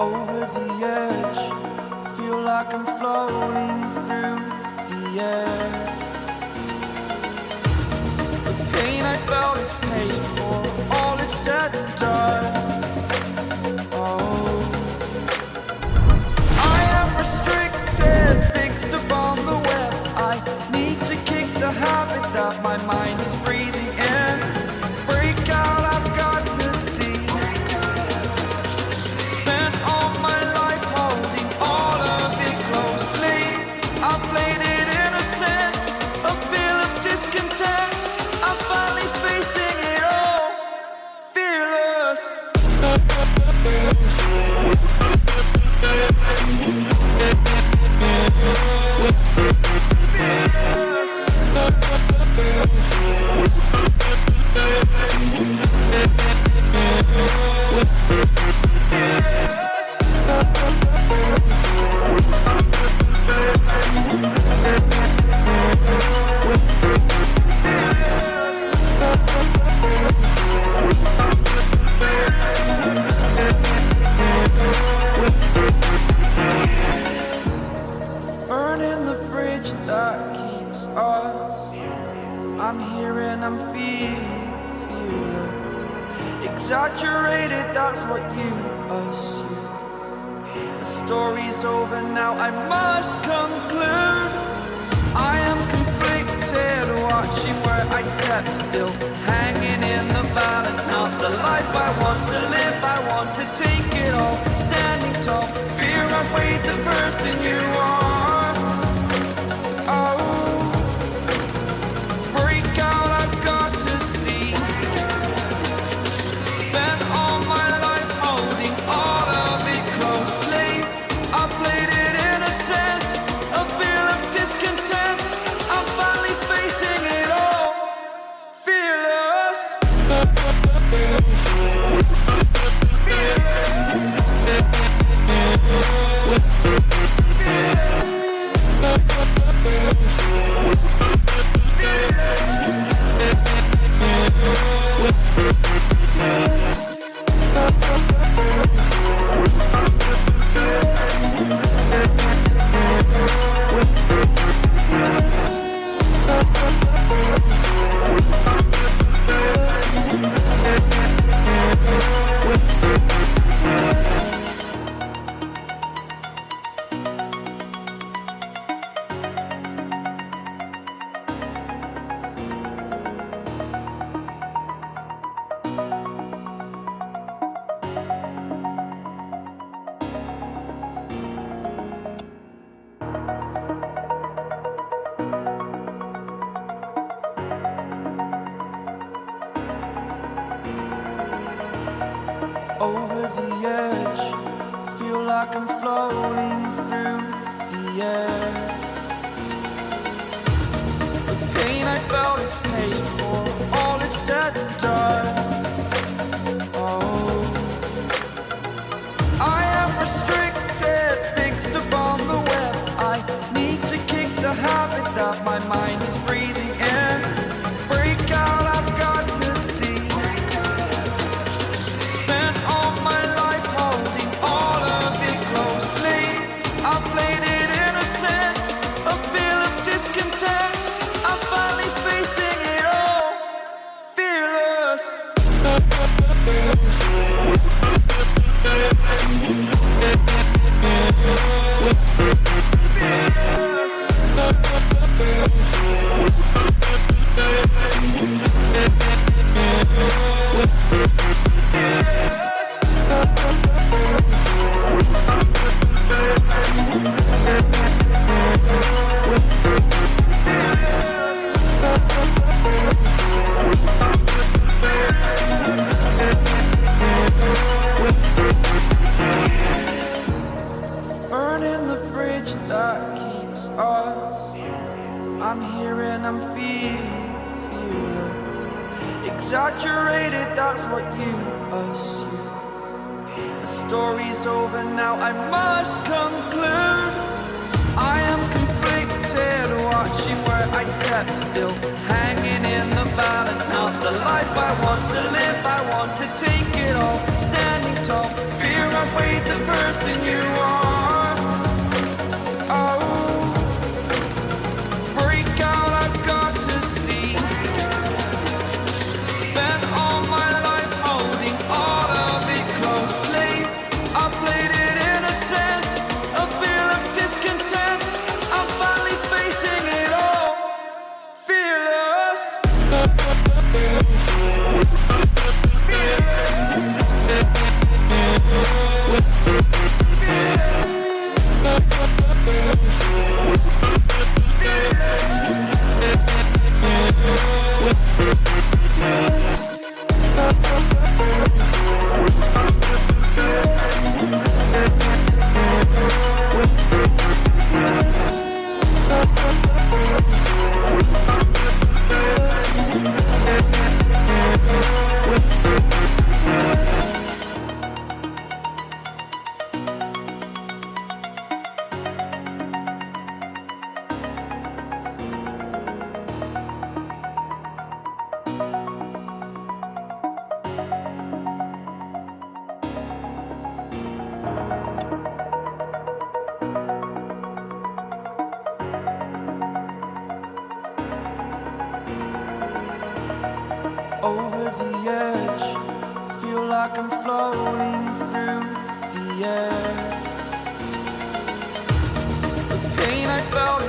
over the edge. Feel like I'm floating through the air. The pain I felt is paid for, all is said and done. Oh, I am restricted, fixed upon the web. I need to kick the habit that my mind is breathing in. Break out, I've got to see. Spent all my life holding all of it closely. I played it innocent, a feel of discontent. I'm finally facing it all, fearless. Burning the bridge that keeps us. I'm here and I'm feeling fearless. Exaggerated, that's what you assume. The story's over now, I must conclude. I am conflicted, watching where I step still, hanging in the balance. Not the life I want to live, I want to take it all. Standing tall, fear outweighed the person you are. Oh, break out, I've got to see. Spent all my life holding all of it closely. I played it innocent, a feel of discontent. I'm finally facing it all, fearless. Over the edge, feel like I'm floating through the air. The pain I felt is paid for, all is said and done. Oh, I am restricted, fixed upon the web. I need to kick the habit that my mind is breathing in. Break out, I've got to see. Spent all my life holding all of it closely. I played it innocent, a feel of discontent. I'm finally facing it all, fearless. Burning the bridge that keeps us. I'm here and I'm feeling fearless. Exaggerated, that's what you assume. The story's over now, I must conclude. I am conflicted, watching where I step still, hanging in the balance. Not the life I want to live, I want to take it all. Standing tall, fear outweighed the person I'm floating through the air. The pain I felt